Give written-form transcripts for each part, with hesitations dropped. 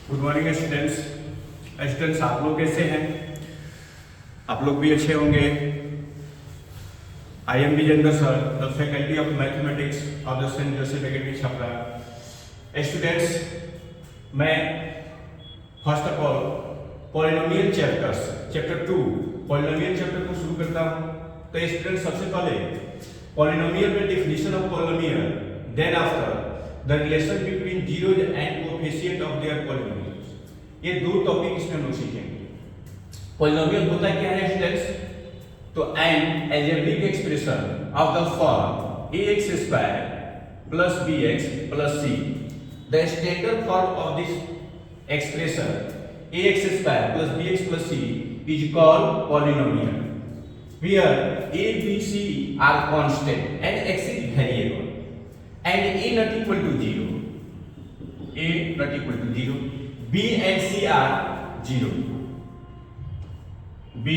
Good morning students. Students आप लोग कैसे हैं? आप लोग भी अच्छे होंगे। I am Vijendra sir, the faculty of mathematics of the Saint Joseph Academy Chapra. Students, मैं first of all polynomial chapter 2 polynomial chapter को शुरू करता हूँ। तो स्टूडेंट, सबसे पहले पॉलिनोमियल में definition of polynomial, then after the relation between zeros and coefficient of their polynomials. ये दो टॉपिक इसमें हम लोग सीखेंगे। पॉलिनोमियल होता क्या है स्टूडेंट्स? तो N algebraic expression of the form ax square plus bx plus c। The standard form of this expression ax square plus bx plus c is called polynomial where a, b, c are constant and x is variable and a not equal to 0, a not equal to 0, b and c are 0, b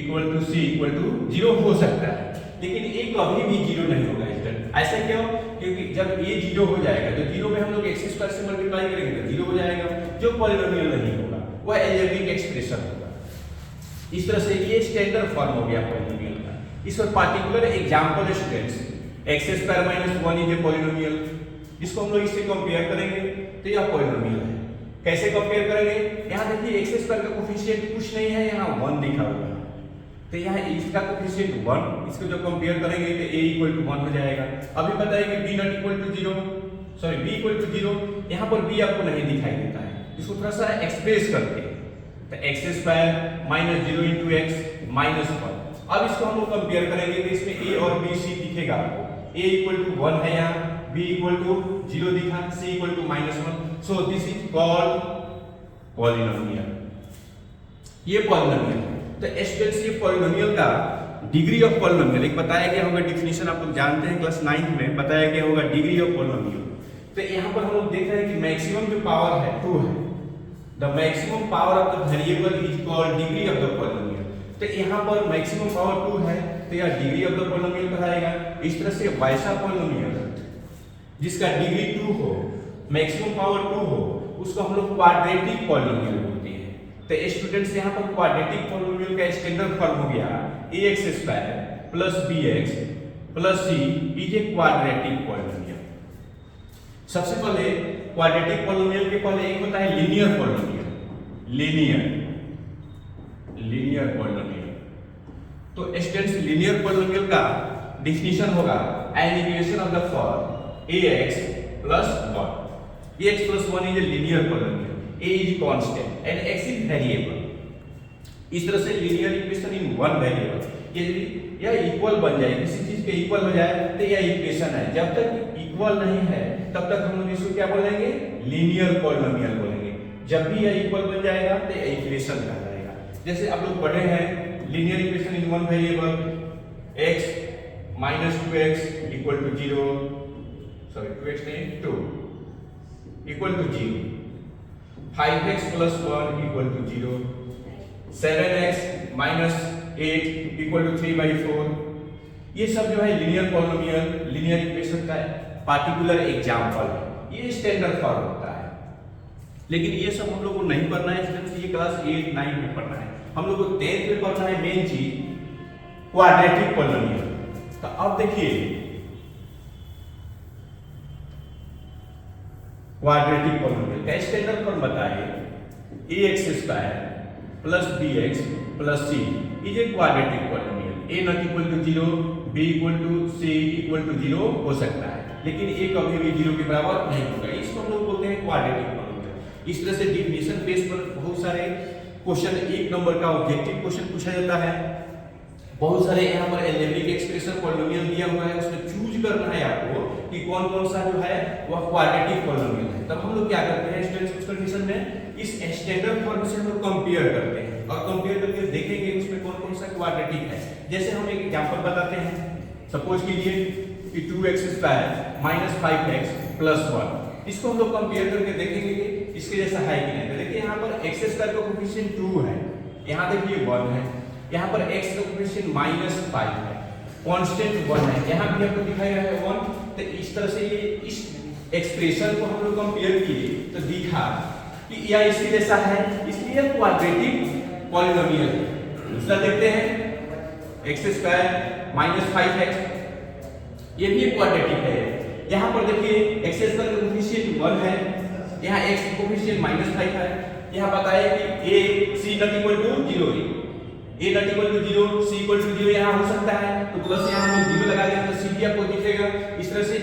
equal to c equal to 0 हो सकता है, लेकिन a कभी भी 0 नहीं होगा student. ऐसा क्यों? क्योंकि जब a 0 हो जाएगा तो 0 में हम लोग x स्क्वायर से मल्टीप्लाई करेंगे तो 0 हो जाएगा। जो पॉलिनोमियल नहीं होगा वह अलजेब्रिक एक्सप्रेशन होगा। इस तरह से ये स्टैंडर्ड फॉर्म हो गया पॉलिनोमियल का। इस पर particular example students, x square minus 1 is a polynomial. इसको हम लोग इससे कंपेयर करेंगे तो यह पॉलिनोमियल है। कैसे कंपेयर करेंगे? यहाँ देखिए x स्क्वायर का कोएफिशिएंट कुछ नहीं है, यहाँ 1 लिखा हुआ है, तो यहाँ इसका कोएफिशिएंट 1, इसको जब कंपेयर करेंगे तो a इक्वल टू 1 हो जाएगा। अभी बताएंगे b not equal to 0, sorry b equal to 0, यहाँ पर b आपको नहीं दिखाई देता है, इसको थोड़ा सा एक्सप्रेस करते हैं तो x square minus 0 into x minus 1। अब इसको हम लोग कंपेयर करेंगे तो इसमें a और b c दिखेगा आपको। a इक्वल टू 1 है, यहाँ b इक्वल टू 0 दिखा, c equal to minus 1। So this is called polynomial. ये पॉलिनोमियल है। तो स्टूडेंट्स, ये पॉलिनोमियल का डिग्री ऑफ पॉलिनोमियल एक बताया गया होगा, डेफिनेशन आप लोग जानते हैं, क्लास 9 में बताया गया होगा डिग्री ऑफ पॉलिनोमियल। तो यहाँ पर हम लोग देख रहे हैं कि मैक्सिमम जो पावर है 2 है। The maximum power of the variable is called degree of the polynomial. तो यहाँ पर मैक्सिमम पावर 2 है तो यह डिग्री ऑफ द पॉलिनोमियल कहलाएगा। इस तरह से वैसा पॉलिनोमियल जिसका डिग्री 2 हो, मैक्सिमम पावर 2 हो, उसको हम लोग क्वाड्रेटिक पॉलिनोमियल बोलते हैं। तो स्टूडेंट्स, यहाँ पर क्वाड्रेटिक पॉलिनोमियल का स्टैंडर्ड फॉर्म हो गया ax square plus bx plus c is a quadratic polynomial. सबसे पहले क्वाड्रेटिक पॉलिनोमियल के पहले एक होता है लीनियर पॉलिनोमियल। Linear polynomial. तो स्टूडेंट्स, लीनियर पॉलिनोमियल का डेफिनेशन होगा an equation of the form ax plus 1. ax plus 1 is a linear polynomial. a is constant and x is variable. इस तरह से linear equation in one variable, यह equal बन जाए, किसी चीज के इक्वल हो जाए तो यह इक्वेशन है। जब तक इक्वल नहीं है तब तक हम लोग इसको क्या बोलेंगे? लीनियर पॉलिनोमियल बोलेंगे। जब भी यह इक्वल बन जाएगा तो यह इक्वेशन कहलाएगा। जैसे आप लोग पढ़े हैं linear equation in one variable, x minus 2x equal to 0, sorry 2x नहीं 2 equal to 0, 5x plus 1 equal to 0, 7x minus 8 equal to 3/4। ये सब जो है लीनियर पॉलिनोमियल, लीनियर इक्वेशन का पार्टिकुलर एग्जांपल है। ये स्टैंडर्ड फॉर्म होता है, लेकिन ये सब हम लोग को नहीं पढ़ना है स्टूडेंट्स। ये क्लास 8 9 में पढ़ना है। हम लोग को 10th में पढ़ना है मेन चीज क्वाड्रेटिक पॉलिनोमियल। तो अब देखिए क्वाड्रेटिक पॉलिनोमियल का स्टैंडर्ड फॉर्म बताइए ax square plus bx plus c is a quadratic polynomial. a not equal to 0, b equal to c equal to 0 हो सकता है, लेकिन a कभी भी 0 के बराबर नहीं होगा। इसको हम लोग बोलते हैं क्वाड्रेटिक पॉलिनोमियल। इस तरह से डेफिनेशन बेस पर बहुत सारे क्वेश्चन, 1 नंबर का ऑब्जेक्टिव क्वेश्चन पूछा जाता है। बहुत सारे यहाँ पर अलजेब्रिक एक्सप्रेशन पॉलिनोमियल दिया हुआ है, उसमें चूज करना है आपको कि कौन कौन सा जो है वह क्वाड्रेटिक पॉलिनोमियल है। तब हम लोग क्या करते हैं स्टूडेंट्स, उस कंडीशन में इस स्टैंडर्ड फॉर्म से हम लोग कंपेयर करते हैं और कंपेयर करके देखेंगे उसमें कौन कौन सा क्वाड्रेटिक है। जैसे हम एक एग्जांपल बताते हैं, सपोज कीजिए कि 2x square minus 5x plus 1, इसको हम लोग कंपेयर करके देखेंगे कि इसके जैसा है कि नहीं। तो देखिए यहाँ पर x स्क्वायर का कोएफिशिएंट 2 है, यहाँ देखिए 1 है, यहाँ पर x का कोएफिशिएंट माइनस 5 है, कांस्टेंट 1 है, यहाँ भी आपको दिखाई रहा है 1। तो इस तरह से ये इस एक्सप्रेशन को हम लोग कंपेयर किए तो दिखा कि यह इसके जैसा है, इसलिए यह क्वाड्रेटिक पॉलिनोमियल है। दूसरा देखते हैं x स्क्वायर माइनस 5x, ये भी क्वाड्रेटिक है। यहाँ पर देखिए x स्क्वायर का कोफिशिएंट 1 है, यहाँ x का कोफिशिएंट -5 है। यहाँ बताया कि a c not equal to 0 है, a not equal to 0, c equal to 0 यहाँ हो सकता है, तो प्लस यहाँ हम 0 लगा देंगे तो c भी आपको दिखेगा। इस तरह से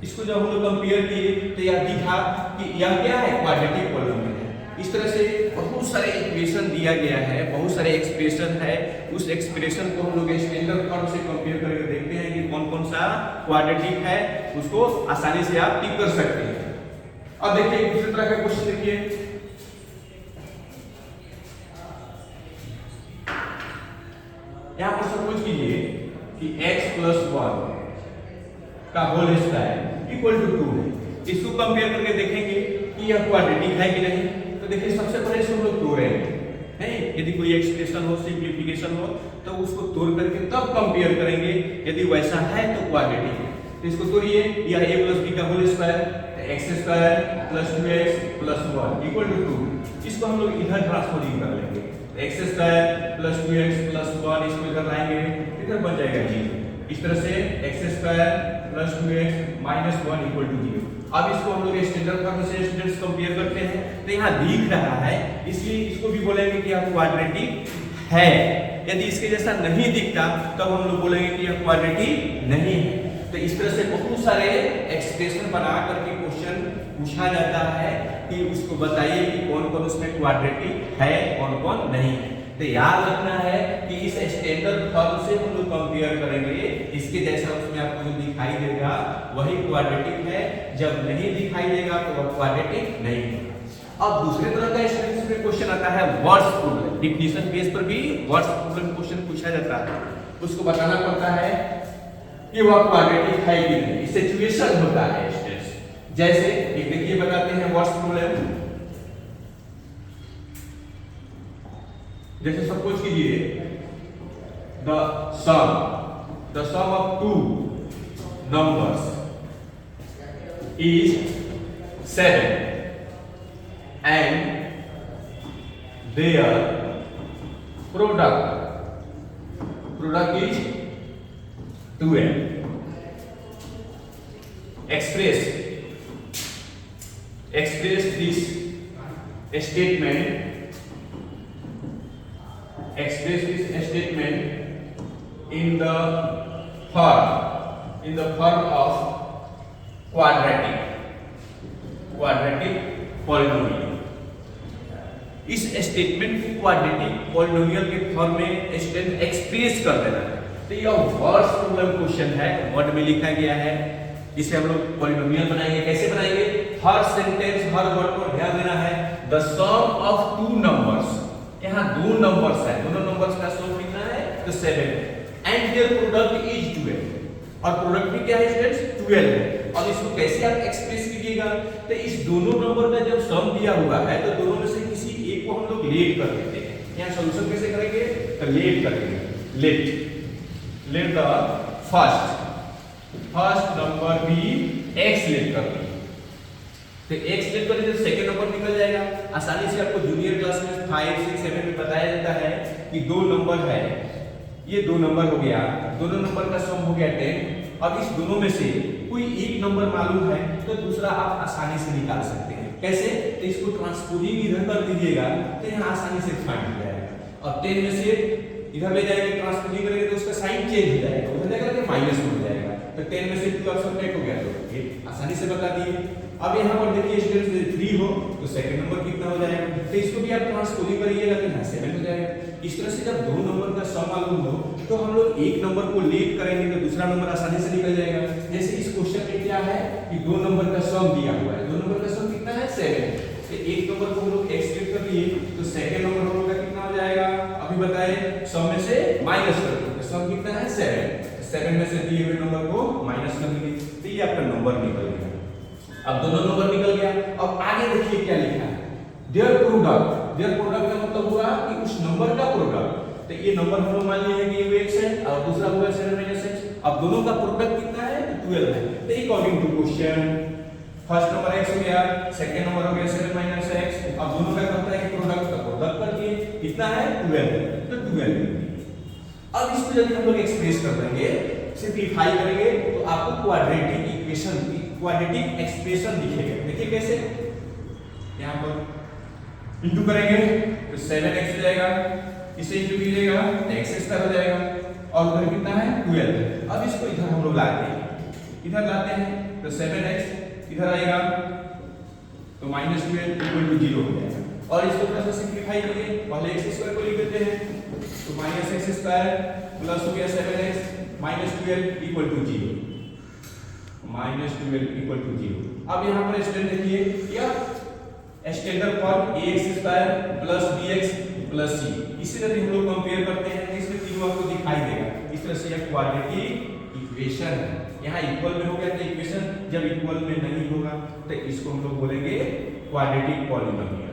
इसको जब हम लोग कंपेयर किए तो यह दिखा कि यह क्या है, क्वाड्रेटिक पॉलिनोमियल है। इस तरह से बहुत सारे इक्वेशन दिया गया है, बहुत सारे एक्सप्रेशन है। उस एक्सप्रेशन को हम लोग स्टैंडर्ड फॉर्म से कंपेयर करके देखते हैं कि कौन कौन सा क्वाड्रेटिक है, उसको आसानी से आप टिक कर सकते हैं। अब देखिए दूसरी तरह का क्वेश्चन देखिए, यहाँ पर सपोज कीजिए कि x प्लस 1 का होल स्क्वायर इक्वल टू 2 है। इसको कंपेयर करके देखेंगे कि यह क्वाड्रेटिक है कि नहीं। तो देखिए सबसे पहले इसको हम लोग तोड़ेंगे, नहीं यदि कोई एक्सप्रेशन हो, सिंप्लीफिकेशन हो तो उसको तोड़ करके तब कंपेयर करेंगे। यदि वैसा है तो क्वाड्रेटिक है। तो इसको तोड़िए, यह a प्लस b का whole square x square plus 2x plus 1 equal to 2। इसको हम लोग इधर ट्रांसफॉर्मिंग कर लेंगे, x square plus 2x plus 1 इसको इधर लाएंगे, इधर बन जाएगा 0। इस तरह से x square plus 2x minus 1 equal to 0। अब इसको हम लोग स्टैंडर्ड फॉर्म से स्टूडेंट्स कंपेयर करते हैं, तो यहाँ दिख रहा है, इसलिए इसको भी बोलेंगे कि यह क्वाड्रेटिक है। यदि इसके जैसा नहीं दिखता तब तो हम लोग बोलेंगे कि यह क्वाड्रेटिक नहीं है। तो इस तरह से बहुत सारे एक्सप्रेशन बना करके क्वेश्चन पूछा जाता है कि उसको बताइए कि कौन कौन उसमें क्वाड्रेटिक है कौन कौन नहीं है। तो याद रखना है कि इस स्टैंडर्ड फॉर्म से हम लोग कंपेयर करेंगे, इसके जैसा उसमें आपको जो दिखाई देगा वही क्वाड्रेटिक है, जब नहीं दिखाई देगा तो वह क्वाड्रेटिक नहीं है। अब दूसरे तरह का स्टूडेंट्स में क्वेश्चन आता है वर्ड्स प्रॉब्लम। डिफिनेशन बेस पर भी वर्ड्स प्रॉब्लम क्वेश्चन पूछा जाता है, उसको बताना पड़ता है कि वह क्वाड्रेटिक है कि नहीं। सिचुएशन होता है स्टूडेंट्स, जैसे एक देखिए बताते हैं वर्ड्स प्रॉब्लम। जैसे सपोज कीजिए the sum of two numbers is 7 and their product is 12. Express this statement in the form of quadratic polynomial। इस स्टेटमेंट को क्वाड्रेटिक पॉलिनोमियल के फॉर्म में स्टूडेंट एक्सप्रेस कर देना है। तो यह वर्ड्स प्रॉब्लम क्वेश्चन है, वर्ड में लिखा गया है। इसे हम लोग पॉलिनोमियल बनाएंगे। कैसे बनाएंगे? हर सेंटेंस हर वर्ड को ध्यान देना है। The sum of two numbers, यहाँ दो नंबर्स है, दोनों नंबर्स का सम कितना है? तो 7 एंड देयर प्रोडक्ट इज 12, और प्रोडक्ट भी क्या है स्टूडेंट्स? 12 है। और इसको कैसे आप एक्सप्रेस कीजिएगा? तो इस दोनों नंबर का जब सम दिया हुआ है तो दोनों में से किसी एक को हम लोग लेट कर देते हैं। यहाँ सॉल्यूशन कैसे करेंगे? तो लेट करेंगे। लेट द फर्स्ट नंबर भी x लेट कर देंगे। तो x लेट कर तो सेकंड नंबर निकल जाएगा। आसानी से आपको जूनियर क्लास में 5, 6, 7 में बताया जाता है कि दो नंबर है, ये दो नंबर हो गया, दोनों नंबर का सम हो गया 10। अब इस दोनों में से कोई एक नंबर मालूम है तो दूसरा आप आसानी से निकाल सकते हैं। कैसे? तो इसको ट्रांसपोजिंग इधर कर दीजिएगा तो यहाँ आसानी से फाइंड हो जाएगा। अब 10 में से इधर ले जाएंगे, ट्रांसपोजिंग करेंगे तो उसका साइन चेंज हो जाएगा, उधर जाकर के माइनस हो जाएगा। तो 10 में से 2 सब्ट्रैक्ट हो गया, तो ये आसानी से बता दिए। अब यहाँ पर देखिए स्टूडेंट्स 3 हो तो सेकंड नंबर कितना हो जाएगा? तो इसको भी आप ट्रांसपोजिंग करिएगा तो यहाँ 7 हो जाएगा। इस तरह से जब दो नंबर का सम मालूम हो तो हम लोग एक नंबर को लेट करेंगे तो दूसरा नंबर आसानी से निकल जाएगा। जैसे इस क्वेश्चन में क्या है कि दो नंबर का सम दिया हुआ है, दो नंबर का सम कितना है? 7। तो एक नंबर को हम लोग x लेट कर लिए तो सेकंड नंबर हम लोग का कितना हो जाएगा? अभी बताएं, सम में से माइनस कर दो तो सम कितना है? 7 में से दिए हुए नंबर को माइनस कर दीजिए तो ये आपका नंबर निकल गया। अब दोनों नंबर निकल गया। अब आगे देखिए क्या लिखा है, देयर प्रोडक्ट का मतलब हुआ कि उस नंबर का प्रोडक्ट। तो ये नंबर हम लोग मान लिए हैं कि ये x है और दूसरा हुआ 7 - x। अब दोनों का प्रोडक्ट कितना है? 12 है। तो according to question first number x हो गया, सेकंड नंबर हो गया 7 - x। अब कितना है 12, तो 12। अब इसको यदि हम लोग एक्सप्रेस कर देंगे, सिंपलीफाई करेंगे, तो आपको क्वाड्रेटिक इक्वेशन, क्वाड्रेटिक एक्सप्रेशन दिखेगा। देखिए कैसे, यहाँ पर इंटू करेंगे तो 7x हो जाएगा, इसे इंटू कीजिएगा तो x² हो जाएगा, और उधर कितना है 12। अब इसको इधर हम लोग लाते हैं, इधर लाते हैं तो 7x इधर आएगा तो -12 = 0 हो जाएगा। और इसको थोड़ा सा सिंपलीफाई करिए, पहले x² को लिख देते हैं तो -x² प्लस हो गया 7x -12 = 0, -12 = 0। अब यहाँ पर स्टैंड देखिए, यह standard form ax² plus bx plus c, इसी तरह हम लोग कंपेयर करते हैं, इसमें तीनों आपको दिखाई देगा। इस तरह से यह क्वाड्रेटिक इक्वेशन है। यहाँ इक्वल में हो गया तो इक्वेशन, जब इक्वल में नहीं होगा तो इसको हम लोग बोलेंगे क्वाड्रेटिक पॉलिनोमियल।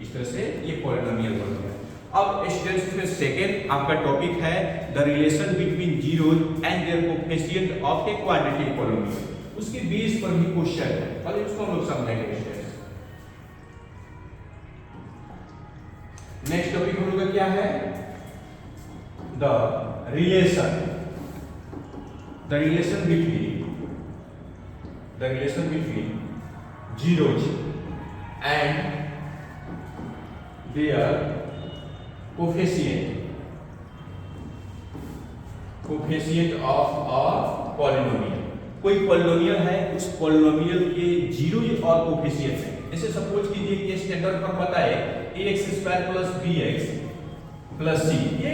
इस तरह से ये पॉलिनोमियल बन गया। अब स्टूडेंट्स में सेकंड आपका टॉपिक है the relation between zeros and their coefficient of a quadratic polynomial. उसके बेस पर भी क्वेश्चन है, पहले उसको हम लोग समझेंगे स्टूडेंट्स। नेक्स्ट टॉपिक हम लोग का क्या है, the relation between zeros and their coefficient of a polynomial. कोई पॉलिनोमियल है, उस पॉलिनोमियल के जीरोज और कोएफिशिएंट है। जैसे सपोज कीजिए कि स्टैंडर्ड फॉर्म पता है ax² plus bx plus c, ये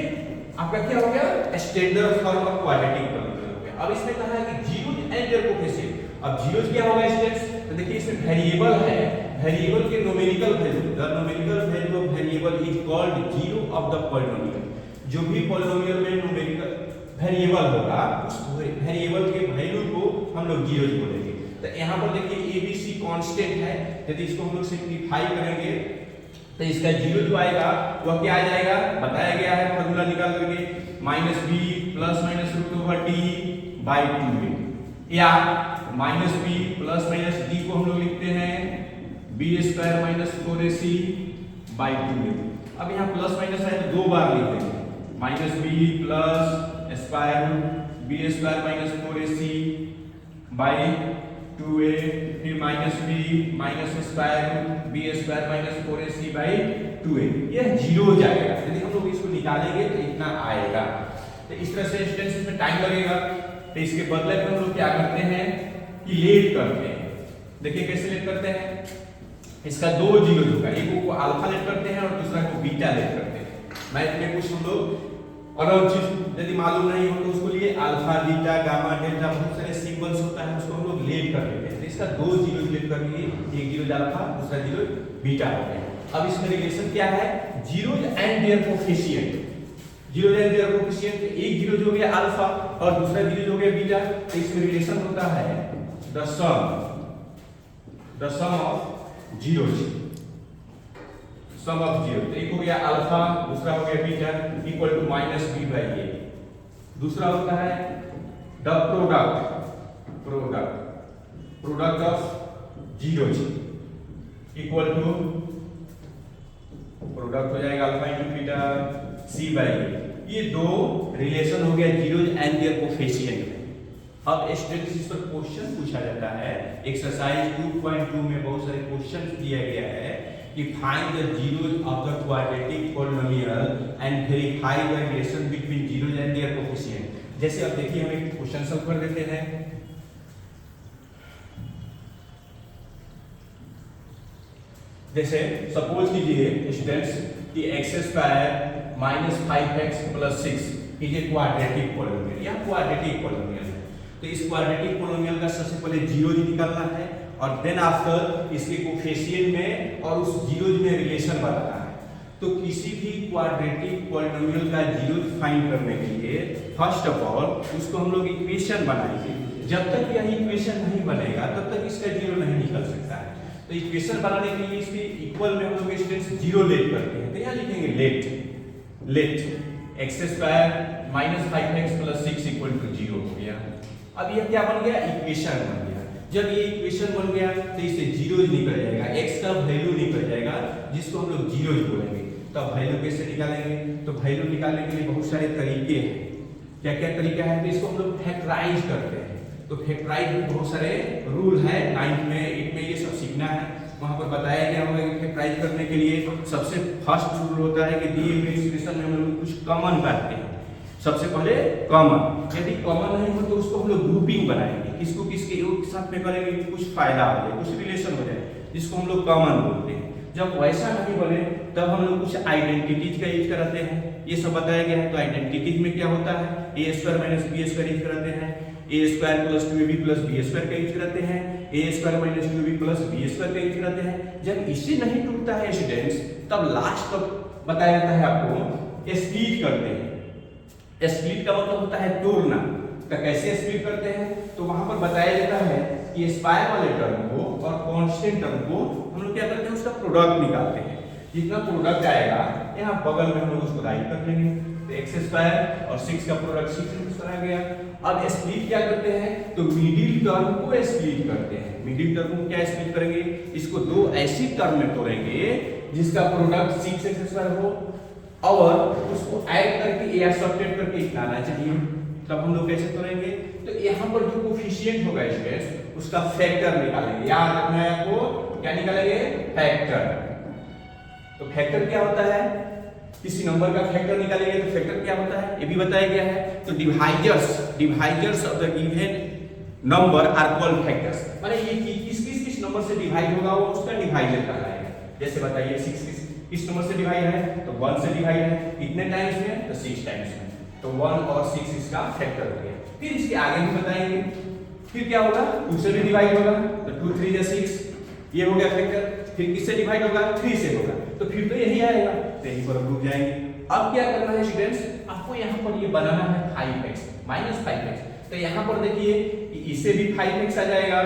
आपका क्या हो गया standard form of quadratic polynomial हो गया। अब इसमें कहा है कि जीरोज एंड देयर कोएफिशिएंट। अब जीरोज क्या होगा स्टूडेंट्स, तो देखिए इसमें वेरिएबल है, वेरिएबल के numerical value, the numerical value of variable is called zero of the polynomial. जो भी पॉलिनोमियल में न्यूमेरिकल वेरिएबल होगा, उस वेरिएबल के वैल्यू को हम लोग जीरोज बोलेंगे। तो यहाँ पर देखिए ABC कांस्टेंट है, यदि इसको हम लोग सिंपलीफाई करेंगे तो इसका जीरो जो आएगा वह क्या आ जाएगा, बताया गया है, फार्मूला निकाल करके -b प्लस माइनस √d/2a, या -b प्लस माइनस d को हम लोग लिखते हैं b² -4ac/2a। अब यहाँ प्लस माइनस है तो दो बार लिखते हैं, -b plus square root b² -4ac/2a, फिर -b minus square root b² -4ac/2a। यह जीरो हो जाएगा, यदि हम लोग इसको निकालेंगे तो इतना आएगा। तो इस तरह से स्टूडेंट्स इसमें टाइम लगेगा, तो इसके बदले में हम लोग क्या करते हैं कि लेट करते हैं। देखिए कैसे लेट करते हैं, इसका दो जीरो होगा, एक को अल्फा लेट करते हैं और दूसरा को बीटा लेट करते हैं। मैथ में कुछ हम लोग अननोन चीज यदि मालूम नहीं हो तो उसको लिए अल्फा, बीटा, गामा, डेल्टा बहुत सारे सिंबल्स होता है, उसको हम लोग लेट कर लेते हैं। तो इसका दो जीरो लेट कर लिए, एक जीरो अल्फा, दूसरा जीरो बीटा हो गया। अब इसमें रिलेशन क्या है, zeros and their coefficient. Zero and their coefficient, एक जीरो जो हो गया अल्फा और दूसरा जीरो जो हो गया बीटा, तो इसमें रिलेशन होता है the sum of zeros, sum of zero. तो एक हो गया अल्फा, दूसरा हो गया बीटा, इक्वल टू -b/a। दूसरा होता है the product of zeros equal to product हो जाएगा अल्फा इंटू बीटा c/a। ये दो रिलेशन हो गया जीरोज एंड देयर कोएफिशिएंट। अब स्टूडेंट्स इस पर क्वेश्चन पूछा जाता है, एक्सरसाइज 2.2 में बहुत सारे क्वेश्चन दिया गया है कि find the zeros of the quadratic polynomial and verify the relation between zeros and their coefficient. जैसे अब देखिए हम एक क्वेश्चन सॉल्व कर देते हैं। जैसे सपोज कीजिए स्टूडेंट्स कि x² -5x + 6 is a quadratic polynomial, या क्वाड्रेटिक पॉलिनोमियल है। तो इस क्वाड्रेटिक पॉलिनोमियल का सबसे पहले जीरोज निकालना है और देन आफ्टर इसके कोएफिशिएंट में और उस जीरोज में रिलेशन बताना है। तो किसी भी क्वाड्रेटिक पॉलिनोमियल का जीरोज फाइंड करने के लिए फर्स्ट ऑफ ऑल उसको हम लोग इक्वेशन बनाएंगे। जब तक यह इक्वेशन नहीं बनेगा तब तक इसका जीरो नहीं निकल सकता है। तो इक्वेशन बनाने के लिए इसके इक्वल में हम लोग स्टूडेंट्स जीरो लेट करते हैं। तो यहाँ लिखेंगे लेट x² -5x + 6 = 0 हो गया। अब यह क्या बन गया, इक्वेशन बन गया। जब ये इक्वेशन बन गया तो इससे जीरो निकल जाएगा, x का वैल्यू निकल जाएगा जिसको हम लोग जीरो बोलेंगे। उसका वैल्यू कैसे निकालेंगे? तो वैल्यू निकालने के लिए बहुत सारे तरीके हैं। क्या क्या तरीका है? तो इसको हम लोग फैक्टराइज करते हैं। तो फैक्टराइज में बहुत सारे रूल है, 9th में 8th में ये सब सीखना है। वहां पर बताया गया होगा कि फैक्टराइज करने के लिए सबसे फर्स्ट रूल होता है कि दिए हुए एक्सप्रेशन में हम लोग कुछ कॉमन करते हैं। सबसे पहले कॉमन, यदि कॉमन नहीं हो तो उसको हम लोग ग्रुपिंग बनाएंगे, किसको किसके एक साथ में करेंगे, कुछ फायदा हो जाए, कुछ रिलेशन हो जाए, जिसको हम लोग कॉमन बोलते हैं। जब वैसा नहीं बने तब हम लोग कुछ आइडेंटिटीज का यूज कराते हैं। ये सब बताया गया है। तो आइडेंटिटीज में क्या होता है? a square minus b square use कराते हैं, a square plus 2ab plus b square का यूज कराते हैं, a square minus 2ab plus b square का यूज कराते हैं। जब इससे नहीं टूटता है स्टूडेंट्स, तब लास्ट तक बताया जाता है आपको स्प्लिट करते हैं। स्प्लिट का मतलब होता है तोड़ना। तो कैसे स्प्लिट करते हैं? तो वहां पर बताया जाता है कि स्क्वायर वाले टर्म को और कांस्टेंट टर्म को हम लोग क्या करते हैं, उसका प्रोडक्ट निकालते हैं। जितना प्रोडक्ट आएगा यहाँ बगल में हम लोग उसको राइट कर लेंगे। तो x स्क्वायर और 6 का प्रोडक्ट 6 आ गया। अब स्प्लिट क्या करते हैं? तो मिडिल टर्म को स्प्लिट करते हैं। मिडिल टर्म को क्या स्प्लिट करेंगे? इसको दो ऐसी टर्म में तोड़ेंगे जिसका प्रोडक्ट 6x स्क्वायर हो और उसको ऐड करके या सब्ट्रैक्ट करके इतना आना चाहिए। तब हम लोग कैसे तोड़ेंगे? तो यहाँ पर जो कोफिशिएंट होगा स्टूडेंट्स, उसका फैक्टर निकालेंगे। याद रखना है आपको, क्या निकालेंगे? फैक्टर। तो फैक्टर क्या होता है? किसी नंबर का फैक्टर निकालेंगे तो फैक्टर क्या होता है ये भी बताया गया है। तो divisors of the given number are called factors. माने ये किस नंबर से डिवाइड होगा वो उसका डिवाइजर कहलाएगा। जैसे बताइए 6 किस नंबर से डिवाइड है? तो 1 से डिवाइड है। कितने टाइम्स में? तो 6 टाइम्स में। तो 1 और 6 इसका फैक्टर हो गया। फिर इसके आगे भी बताएंगे। फिर क्या होगा? 2 से भी डिवाइड होगा। तो 2 3 या 6, ये हो गया फैक्टर। फिर किससे डिवाइड होगा? 3 से होगा। तो फिर तो यही आएगा। तो यहीं पर हम रुक जाएंगे। अब क्या करना है स्टूडेंट्स? आपको यहाँ पर ये बनाना है 5x माइनस 5x। तो यहाँ पर देखिए कि इससे भी 5x आ जाएगा,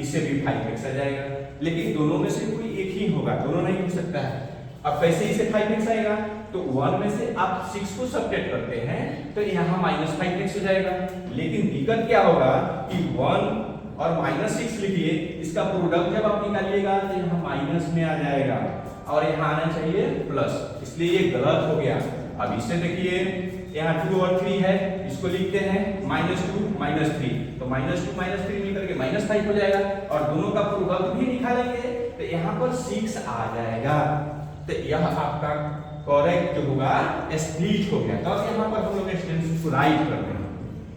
इससे भी 5x आ जाएगा, लेकिन दोनों में से कोई एक ही होगा, दोनों नहीं हो सकता है। अब कैसे इसे 5x आएगा? तो 1 में से आप 6 को सब्ट्रैक्ट करते हैं तो यहाँ माइनस 5x हो जाएगा। लेकिन दिक्कत क्या होगा कि 1 और माइनस 6 लिखिए, इसका प्रोडक्ट जब आप निकालिएगा तो यहाँ माइनस में आ जाएगा और यहाँ आना चाहिए प्लस, इसलिए ये गलत हो गया। अब इससे देखिए यहाँ 2 और 3 है, इसको लिखते हैं -2 -3। तो -2 -3 मिलकर के -5 हो जाएगा और दोनों का प्रोडक्ट भी निकालेंगे तो यहाँ पर 6 आ जाएगा। तो यह आपका करेक्ट जो होगा स्प्लिट हो गया। तब यहाँ पर हम लोग एक्सटेंशन को राइट करते हैं।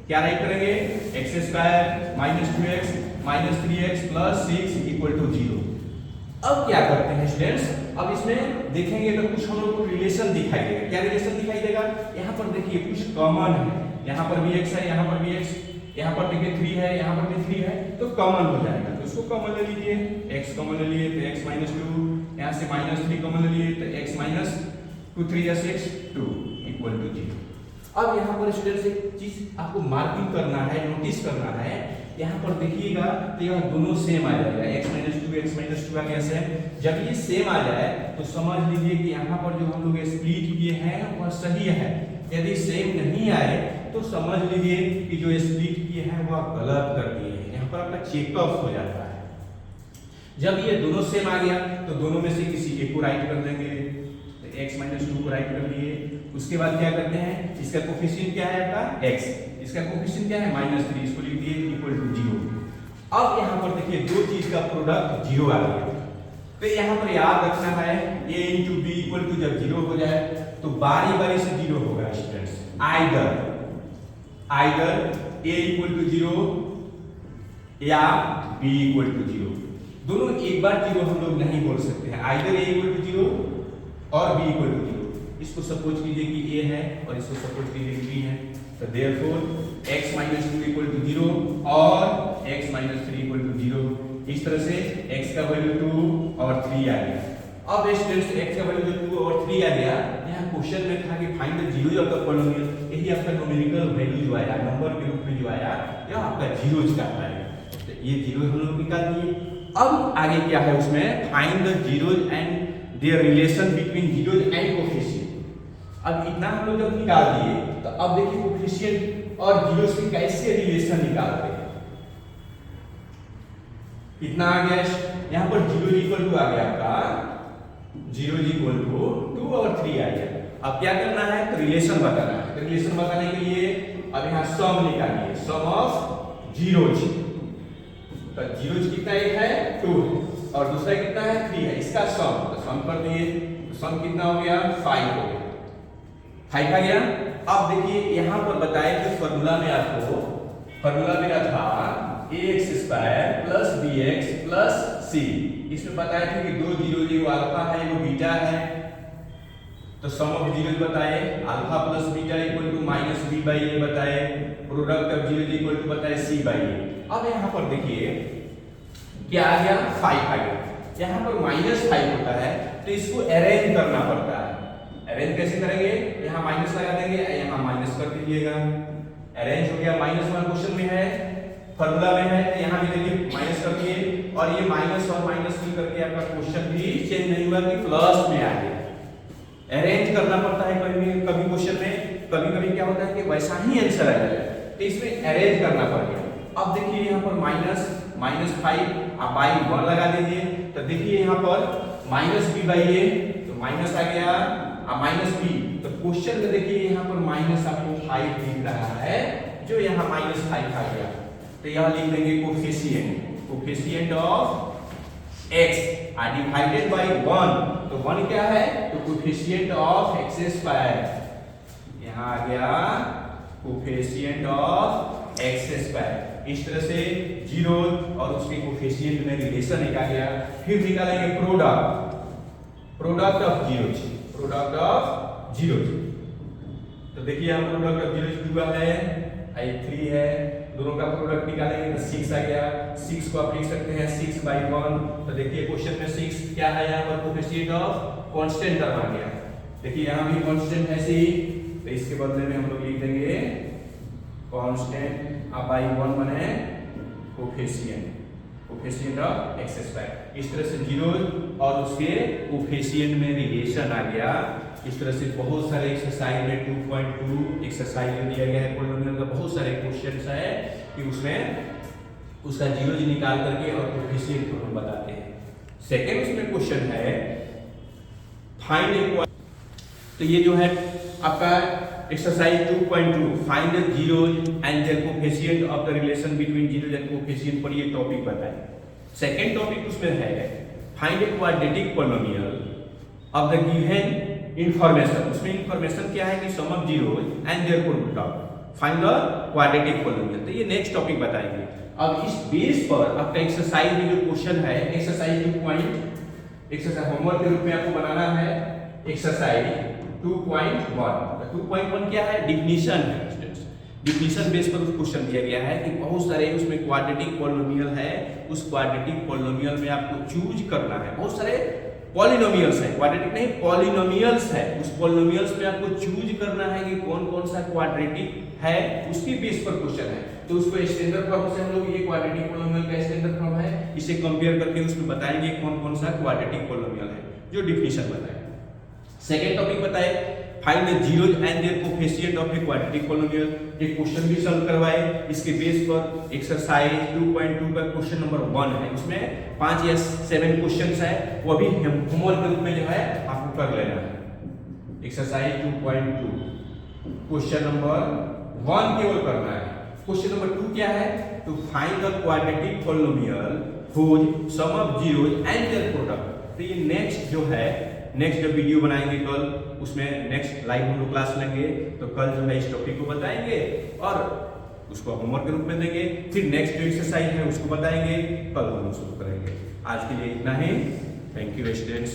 क्या राइट करेंगे? x square minus 2x minus 3x plus 6 equal to 0। अब क्या करते हैं स्टूडेंट्स? अब इसमें देखेंगे तो कुछ हम लोग को रिलेशन दिखाई देगा। क्या रिलेशन दिखाई देगा? यहाँ पर देखिए कुछ कॉमन है, यहाँ पर भी x है, यहाँ पर भी x, यहाँ पर देखिए 3 है, यहाँ पर भी 3 है, तो कॉमन हो जाएगा। तो उसको कॉमन ले लीजिए, x कॉमन ले लिए तो x माइनस 2, यहाँ से -3 कॉमन ले लिए तो x माइनस 2 3 या 6 2 इक्वल टू 0। अब यहाँ पर स्टूडेंट्स एक चीज आपको मार्किंग करना है, नोटिस करना है। यहाँ पर देखिएगा तो यह दोनों सेम आ जाएगा, x माइनस 2 आ गया सेम। जब ये सेम आ जाए तो समझ लीजिए कि यहाँ पर जो हम लोग स्प्लिट किए हैं वह सही है। यदि सेम नहीं आए तो समझ लीजिए कि जो स्प्लिट किए हैं वह गलत कर दिए हैं। यहाँ पर आपका चेक ऑफ हो जाता है। जब ये दोनों सेम आ गया तो दोनों में से किसी एक को राइट कर देंगे। तो x माइनस 2 को राइट कर दिए। उसके बाद क्या करते हैं? इसका कोफिशिएंट क्या है आपका? x, इसका कोफिशिएंट क्या है? -3, इसको लिख दिए इक्वल टू 0। अब यहाँ पर देखिए दो चीज का प्रोडक्ट 0 आ गया। तो यहाँ पर याद रखना है a into B equal to जब 0 हो जाए तो बारी बारी से 0 होगा students. Either a equal to 0 या b इक्वल टू 0, दोनों एक बार 0 हम लोग नहीं बोल सकते हैं। आइदर a इक्वल टू 0 और b इक्वल टू 0। इसको सपोज कीजिए कि a है और इसको सपोज कीजिए कि b है। तो therefore x minus 2 equal to 0 और x माइनस 3 इक्वल टू 0। इस तरह से x का वैल्यू 2 और 3 आ गया। अब स्टूडेंट्स x का वैल्यू 2 और 3 आ गया। यहाँ क्वेश्चन में था कि find the zeros of the polynomial. यही आपका न्यूमेरिकल वैल्यू जो आया, नंबर के रूप में जो आया, यह आपका जीरोज का आया। तो ये जीरो हम लोग निकाल दिए। अब आगे क्या है उसमें? Find the zeros and there relation between zeros and coefficient. अब इतना हम लोग जब निकाल दिए तो अब देखिए कोफिशिएंट और जीरोज की कैसे रिलेशन निकालते हैं। इतना आ गया, यहाँ पर 0 इक्वल टू आ गया आपका 0 इज इक्वल टू 2 और 3 आ गया। अब क्या करना है, तो रिलेशन बताना है। तो रिलेशन बताने के लिए अब यहाँ सम निकालिए, सम ऑफ जीरोज। तो जीरोज कितना, एक है 2 और दूसरा कितना है 3 है, इसका सम, तो सम कर दिए, तो सम कितना हो गया 5 हो गया, 5 आ गया। अब देखिए यहाँ पर बताए कि फॉर्मूला में आपको, फॉर्मूला मेरा था ax² plus bx plus c। इसमें बताया था कि दो जीरो, जो अल्फा है वो बीटा है, तो सम ऑफ जीरो बताए, alpha plus beta equal to minus B by A बताए, product of zero equal to बताए सी बाई ए। अब यहाँ पर देखिए क्या आ गया, 5 आ गया। यहाँ पर -5 होता है तो इसको अरेंज करना पड़ता है। अरेंज कैसे करेंगे, यहाँ माइनस लगा देंगे, यहाँ माइनस कर दीजिएगा, अरेंज हो गया। -1 क्वेश्चन में है, फॉर्मूला में है, तो यहाँ भी देखिए माइनस कर दिए, और ये माइनस और माइनस मिल करके आपका क्वेश्चन भी चेंज नहीं हुआ कि प्लस में आ गया। अरेंज करना पड़ता है कभी क्वेश्चन में, कभी कभी क्या होता है कि वैसा ही आंसर आ जाएगा, तो इसमें अरेंज करना पड़ गया। अब देखिए यहाँ पर -5 आप बाई 1 लगा दीजिए, तो देखिए यहाँ पर -b बाई a, तो माइनस आ गया, -b, तो क्वेश्चन में देखिए यहाँ पर माइनस आपको 5 दिख रहा है, जो यहाँ -5 आ गया। तो यहाँ लिख देंगे coefficient of x divided by 1, तो 1 क्या है, तो कोफिशिएंट ऑफ x², यहाँ आ गया कोफिशिएंट ऑफ x²। इस तरह से जीरो और उसके कोफिशिएंट में रिलेशन एक आ गया। फिर निकालेंगे प्रोडक्ट ऑफ जीरो। तो देखिए हम प्रोडक्ट ऑफ जीरो 2 है, 3 है, दोनों का प्रोडक्ट निकालेंगे तो 6 आ गया। 6 को आप लिख सकते हैं 6/1। तो देखिए क्वेश्चन में 6 क्या है, यहाँ पर कोफिशिएंट ऑफ कांस्टेंट टर्म आ गया। देखिए यहाँ भी कांस्टेंट है 6, तो इसके बदले में हम लोग लिख देंगे कांस्टेंट बाई 1 बने कोफिशिएंट ऑफ x²। इस तरह से जीरो और उसके कोफिशिएंट में रिलेशन आ गया। इस तरह से बहुत सारे एक्सरसाइज में 2.2 एक्सरसाइज में दिया गया है, पॉलिनोमियल का बहुत सारे क्वेश्चंस है कि उसमें उसका जीरो निकाल करके और कोफिशिएंट को हम बताते हैं। सेकंड उसमें क्वेश्चन है फाइंड ए, तो ये जो है आपका exercise 2.2 find the zeros and their coefficient of the relation between zeros and coefficient पर ये टॉपिक बताएं। सेकंड टॉपिक उसमें है find a quadratic polynomial of the given information. उसमें इंफॉर्मेशन क्या है कि sum of zeros and their product, find the quadratic polynomial. तो ये नेक्स्ट टॉपिक बताएंगे। अब इस बेस पर आपका एक्सरसाइज में जो क्वेश्चन है, एक्सरसाइज 2. एक्सरसाइज होमवर्क के रूप में आपको बनाना है एक्सरसाइज 2.1। 2.1 क्या है, डिफिनीशन है। डिफिनीशन बेस पर क्वेश्चन दिया गया है कि बहुत सारे उसमें क्वाड्रेटिक पॉलिनोमियल है, उस क्वाड्रेटिक पॉलिनोमियल में आपको चूज करना है। बहुत सारे पॉलिनोमियल्स है, क्वाड्रेटिक नहीं पॉलिनोमियल्स है, उस पॉलिनोमियल्स में आपको चूज करना है कि कौन कौन सा क्वाड्रेटिक है, उसकी बेस पर क्वेश्चन है। तो उसको स्टैंडर्ड फॉर्म से हम लोग ये क्वाड्रेटिक पॉलिनोमियल का स्टैंडर्ड फॉर्म है, इसे कंपेयर करके उसमें बताएंगे कौन कौन सा क्वाड्रेटिक पॉलिनोमियल है, जो डिफिनीशन बताए। सेकंड टॉपिक बताए find the zeros and their coefficient of a quadratic polynomial. एक क्वेश्चन भी सॉल्व करवाए, इसके बेस पर एक्सरसाइज 2.2 का क्वेश्चन नंबर 1 है। उसमें 5 या 7 क्वेश्चंस है, वो भी होमवर्क के रूप में जो है आपको कर लेना है। एक्सरसाइज 2.2 क्वेश्चन नंबर 1 केवल करना है। क्वेश्चन नंबर 2 क्या है, to find the quadratic polynomial whose sum of zeros and their product. तो ये नेक्स्ट जो है, नेक्स्ट जब वीडियो बनाएंगे कल, उसमें नेक्स्ट लाइव हम लोग क्लास लेंगे, तो कल जो है इस टॉपिक को बताएंगे और उसको होमवर्क के रूप में देंगे। फिर नेक्स्ट जो एक्सरसाइज है उसको बताएंगे, कल हम शुरू करेंगे। आज के लिए इतना ही। Thank you students.